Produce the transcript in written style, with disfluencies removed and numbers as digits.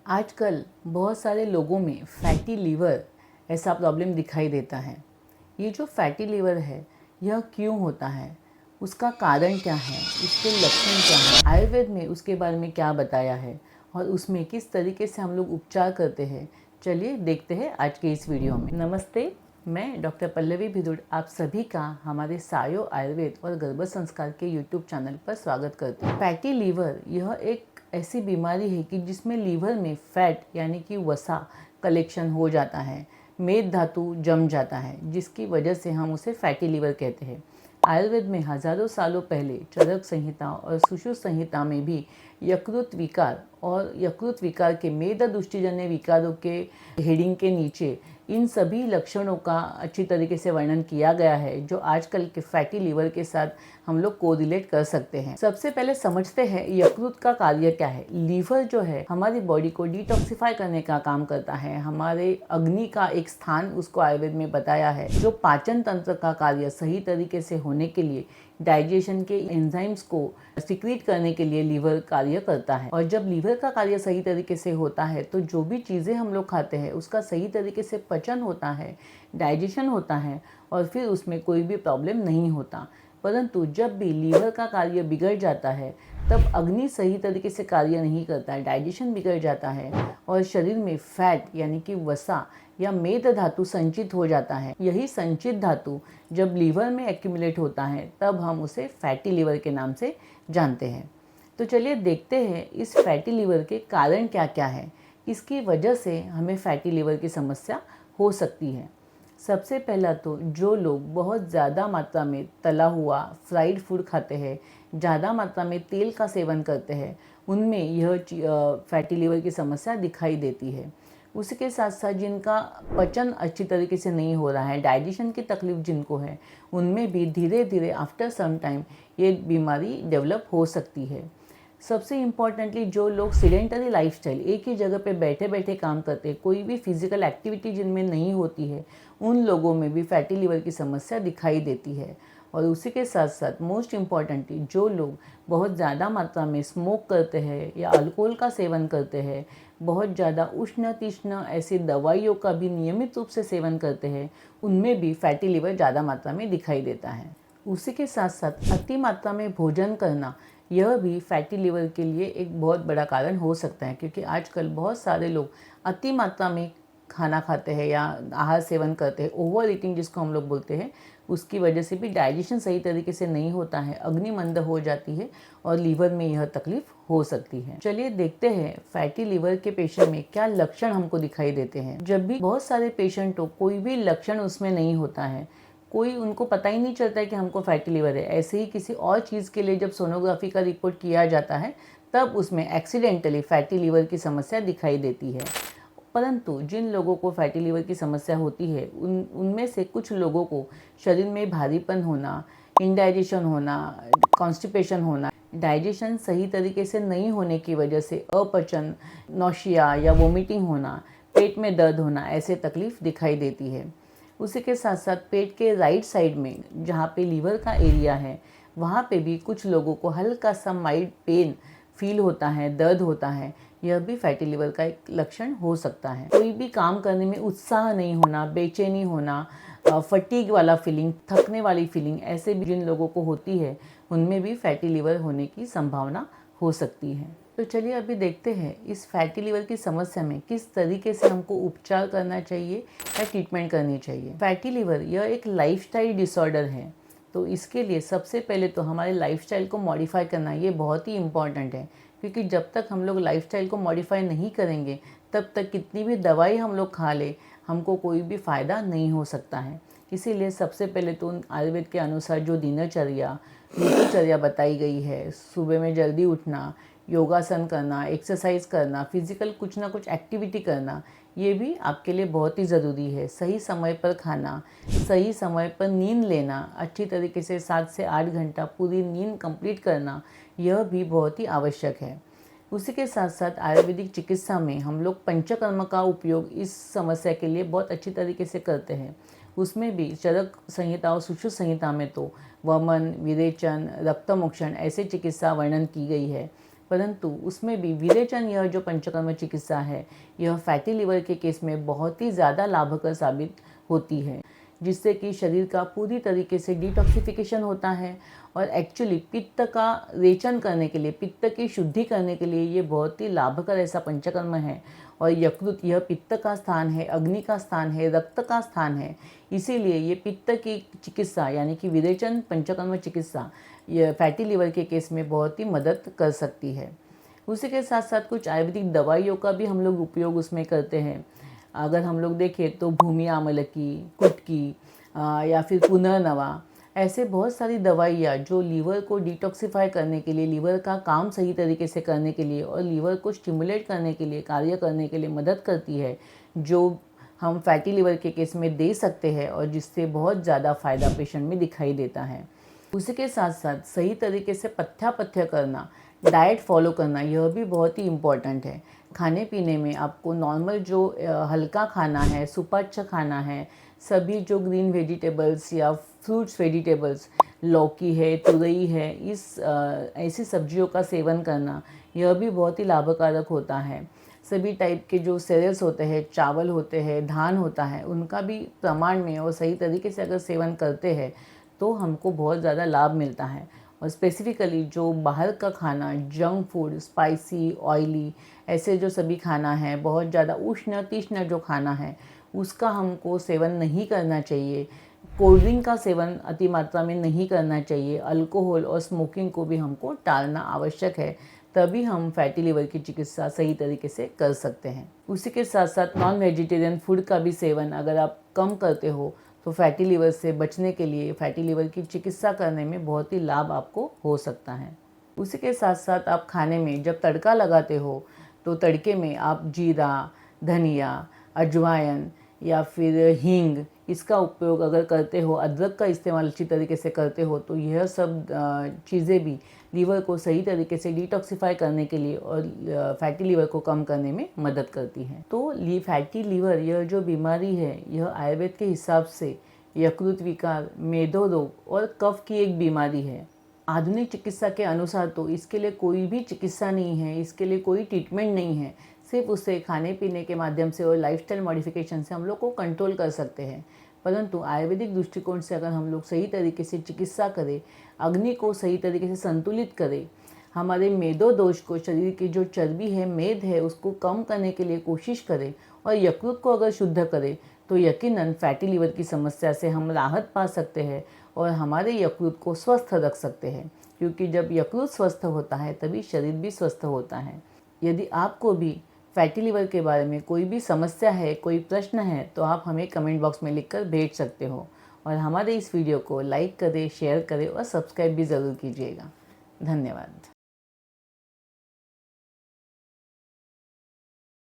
आजकल बहुत सारे लोगों में फैटी लीवर ऐसा प्रॉब्लम दिखाई देता है। ये जो फैटी लीवर है यह क्यों होता है, उसका कारण क्या है, इसके लक्षण क्या हैं, आयुर्वेद में उसके बारे में क्या बताया है और उसमें किस तरीके से हम लोग उपचार करते हैं, चलिए देखते हैं आज के इस वीडियो में। नमस्ते, मैं डॉक्टर पल्लवी भिदुड़ आप सभी का हमारे सायो आयुर्वेद और गर्भ संस्कार के यूट्यूब चैनल पर स्वागत करती हूँ। फैटी लीवर यह एक ऐसी बीमारी है कि जिसमें लीवर में फैट यानी कि वसा कलेक्शन हो जाता है, मेद धातु जम जाता है, जिसकी वजह से हम उसे फैटी लीवर कहते हैं। आयुर्वेद में हजारों सालों पहले चरक संहिता और सुश्रुत संहिता में भी यकृत विकार और यकृत विकार के मेद दुष्टिजन्य विकारों के हेडिंग के नीचे इन सभी लक्षणों का अच्छी तरीके से वर्णन किया गया है, जो आजकल के फैटी लीवर के साथ हम लोग कोरिलेट कर सकते हैं। सबसे पहले समझते हैं यकृत का कार्य क्या है। लीवर जो है हमारी बॉडी को डिटॉक्सिफाई करने का काम करता है, हमारे अग्नि का एक स्थान उसको आयुर्वेद में बताया है, जो पाचन तंत्र का कार्य सही तरीके से होने के लिए, डाइजेशन के एंजाइम्स को सिक्रीट करने के लिए लीवर कार्य करता है। और जब लीवर का कार्य सही तरीके से होता है तो जो भी चीज़ें हम लोग खाते हैं उसका सही तरीके से पचन होता है, डाइजेशन होता है और फिर उसमें कोई भी प्रॉब्लम नहीं होता। परंतु जब भी लीवर का कार्य बिगड़ जाता है तब अग्नि सही तरीके से कार्य नहीं करता है, डाइजेशन बिगड़ जाता है और शरीर में फैट यानी कि वसा या मेद धातु संचित हो जाता है। यही संचित धातु जब लीवर में एक्यूमुलेट होता है तब हम उसे फैटी लीवर के नाम से जानते हैं। तो चलिए देखते हैं इस फैटी लीवर के कारण क्या क्या है, इसकी वजह से हमें फैटी लीवर की समस्या हो सकती है। सबसे पहला तो जो लोग बहुत ज़्यादा मात्रा में तला हुआ फ्राइड फूड खाते हैं, ज़्यादा मात्रा में तेल का सेवन करते हैं, उनमें यह फैटी लीवर की समस्या दिखाई देती है। उसके साथ साथ जिनका पचन अच्छी तरीके से नहीं हो रहा है, डाइजेशन की तकलीफ जिनको है, उनमें भी धीरे धीरे आफ्टर सम टाइम ये बीमारी डेवलप हो सकती है। सबसे इम्पॉर्टेंटली जो लोग सीडेंटरी लाइफस्टाइल, एक ही जगह पे बैठे बैठे काम करते हैं, कोई भी फिजिकल एक्टिविटी जिनमें नहीं होती है, उन लोगों में भी फैटी लीवर की समस्या दिखाई देती है। और उसी के साथ साथ मोस्ट इम्पॉर्टेंटली जो लोग बहुत ज़्यादा मात्रा में स्मोक करते हैं या अल्कोहल का सेवन करते हैं, बहुत ज़्यादा उष्ण तीक्ष्ण ऐसी दवाइयों का भी नियमित रूप से सेवन करते हैं, उनमें भी फैटी लीवर ज़्यादा मात्रा में दिखाई देता है। उसी के साथ साथ अति मात्रा में भोजन करना, यह भी फैटी लीवर के लिए एक बहुत बड़ा कारण हो सकता है, क्योंकि आजकल बहुत सारे लोग अति मात्रा में खाना खाते हैं या आहार सेवन करते हैं, ओवर ईटिंग जिसको हम लोग बोलते हैं, उसकी वजह से भी डाइजेशन सही तरीके से नहीं होता है, अग्नि मंद हो जाती है और लीवर में यह तकलीफ हो सकती है। चलिए देखते हैं फैटी लीवर के पेशेंट में क्या लक्षण हमको दिखाई देते हैं। जब भी बहुत सारे पेशेंट हो, कोई भी लक्षण उसमें नहीं होता है, कोई उनको पता ही नहीं चलता है कि हमको फैटी लीवर है। ऐसे ही किसी और चीज़ के लिए जब सोनोग्राफी का रिपोर्ट किया जाता है तब उसमें एक्सीडेंटली फैटी लीवर की समस्या दिखाई देती है। परंतु जिन लोगों को फैटी लीवर की समस्या होती है उनमें से कुछ लोगों को शरीर में भारीपन होना, इंडाइजेशन होना, कॉन्स्टिपेशन होना, डाइजेशन सही तरीके से नहीं होने की वजह से अपचन, नौशिया या वोमिटिंग होना, पेट में दर्द होना, ऐसे तकलीफ दिखाई देती है। उसी के साथ साथ पेट के राइट साइड में जहाँ पे लीवर का एरिया है, वहाँ पे भी कुछ लोगों को हल्का सा माइल्ड पेन फील होता है, दर्द होता है। यह भी फैटी लीवर का एक लक्षण हो सकता है। कोई भी काम करने में उत्साह नहीं होना, बेचैनी होना, फटीग वाला फीलिंग, थकने वाली फीलिंग, ऐसे भी जिन लोगों को होती है उनमें भी फैटी लीवर होने की संभावना हो सकती है। तो चलिए अभी देखते हैं इस फैटी लीवर की समस्या में किस तरीके से हमको उपचार करना चाहिए या ट्रीटमेंट करनी चाहिए। फैटी लीवर यह एक लाइफस्टाइल डिसऑर्डर है, तो इसके लिए सबसे पहले तो हमारे लाइफस्टाइल को मॉडिफाई करना ये बहुत ही इम्पॉर्टेंट है, क्योंकि जब तक हम लोग लाइफस्टाइल को मॉडिफाई नहीं करेंगे तब तक कितनी भी दवाई हम लोग खा ले, हमको कोई भी फ़ायदा नहीं हो सकता है। इसीलिए सबसे पहले तो आयुर्वेद के अनुसार जो दिनचर्या, ऋतुचर्या बताई गई है, सुबह में जल्दी उठना, योगासन करना, एक्सरसाइज करना, फिजिकल कुछ ना कुछ एक्टिविटी करना, ये भी आपके लिए बहुत ही ज़रूरी है। सही समय पर खाना, सही समय पर नींद लेना, अच्छी तरीके से 7 से 8 घंटा पूरी नींद कंप्लीट करना, यह भी बहुत ही आवश्यक है। उसी के साथ साथ आयुर्वेदिक चिकित्सा में हम लोग पंचकर्म का उपयोग इस समस्या के लिए बहुत अच्छी तरीके से करते हैं। उसमें भी चरक संहिता और सुश्रुत संहिता में तो वमन, विरेचन, रक्तमोक्षण ऐसे चिकित्सा वर्णन की गई है। परंतु उसमें भी विरेचन यह जो पंचकर्म चिकित्सा है यह फैटी लिवर के केस में बहुत ही ज़्यादा लाभकर साबित होती है, जिससे कि शरीर का पूरी तरीके से डिटॉक्सिफिकेशन होता है और एक्चुअली पित्त का रेचन करने के लिए, पित्त की शुद्धि करने के लिए ये बहुत ही लाभकर ऐसा पंचकर्म है। और यकृत यह पित्त का स्थान है, अग्नि का स्थान है, रक्त का स्थान है, इसीलिए ये पित्त की चिकित्सा यानी कि विरेचन पंचकर्म चिकित्सा यह फैटी लिवर के केस में बहुत ही मदद कर सकती है। उसी के साथ साथ कुछ आयुर्वेदिक दवाइयों का भी हम लोग उपयोग उसमें करते हैं। अगर हम लोग देखें तो भूमि आमलकी, कुटकी या फिर पुनर्नवा, ऐसे बहुत सारी दवाइयाँ जो लीवर को डिटॉक्सिफाई करने के लिए, लीवर का काम सही तरीके से करने के लिए और लीवर को स्टिमुलेट करने के लिए, कार्य करने के लिए मदद करती है, जो हम फैटी लिवर के केस में दे सकते हैं और जिससे बहुत ज़्यादा फ़ायदा पेशेंट में दिखाई देता है। उसी के साथ साथ सही तरीके से पथ्य करना, डाइट फॉलो करना, यह भी बहुत ही इम्पॉर्टेंट है। खाने पीने में आपको नॉर्मल जो हल्का खाना है, सुपाच्य खाना है, सभी जो ग्रीन वेजिटेबल्स या फ्रूट्स वेजिटेबल्स, लौकी है, तुरई है, ऐसी सब्जियों का सेवन करना यह भी बहुत ही लाभकारक होता है। सभी टाइप के जो सीरियल्स होते हैं, चावल होते हैं, धान होता है, उनका भी प्रमाण में और सही तरीके से अगर सेवन करते हैं तो हमको बहुत ज़्यादा लाभ मिलता है। और स्पेसिफ़िकली जो बाहर का खाना, जंक फूड, स्पाइसी, ऑयली, ऐसे जो सभी खाना है, बहुत ज़्यादा उष्ण तीक्ष्ण जो खाना है, उसका हमको सेवन नहीं करना चाहिए। कोल्ड ड्रिंक का सेवन अति मात्रा में नहीं करना चाहिए। अल्कोहल और स्मोकिंग को भी हमको टालना आवश्यक है, तभी हम फैटी लिवर की चिकित्सा सही तरीके से कर सकते हैं। उसी के साथ साथ नॉन वेजिटेरियन फूड का भी सेवन अगर आप कम करते हो तो फैटी लिवर से बचने के लिए, फैटी लिवर की चिकित्सा करने में बहुत ही लाभ आपको हो सकता है। उसी के साथ साथ आप खाने में जब तड़का लगाते हो तो तड़के में आप जीरा, धनिया, अजवाइन या फिर हींग, इसका उपयोग अगर करते हो, अदरक का इस्तेमाल अच्छी तरीके से करते हो, तो यह सब चीज़ें भी लीवर को सही तरीके से डिटॉक्सिफाई करने के लिए और फैटी लिवर को कम करने में मदद करती है। तो फैटी लिवर यह जो बीमारी है यह आयुर्वेद के हिसाब से यकृत विकार, मेदो रोग और कफ की एक बीमारी है। आधुनिक चिकित्सा के अनुसार तो इसके लिए कोई भी चिकित्सा नहीं है, इसके लिए कोई ट्रीटमेंट नहीं है, सिर्फ उसे खाने पीने के माध्यम से और लाइफस्टाइल मॉडिफिकेशन से हम लोग को कंट्रोल कर सकते हैं। परंतु आयुर्वेदिक दृष्टिकोण से अगर हम लोग सही तरीके से चिकित्सा करें, अग्नि को सही तरीके से संतुलित करें, हमारे मेदो दोष को, शरीर की जो चर्बी है, मेद है, उसको कम करने के लिए कोशिश करें और यकृत को अगर शुद्ध करें तो यकीनन फैटी लिवर की समस्या से हम राहत पा सकते हैं और हमारे यकृत को स्वस्थ रख सकते हैं, क्योंकि जब यकृत स्वस्थ होता है तभी शरीर भी स्वस्थ होता है। यदि आपको भी फैटी लिवर के बारे में कोई भी समस्या है, कोई प्रश्न है, तो आप हमें कमेंट बॉक्स में लिखकर भेज सकते हो और हमारे इस वीडियो को लाइक करें, शेयर करें और सब्सक्राइब भी ज़रूर कीजिएगा। धन्यवाद।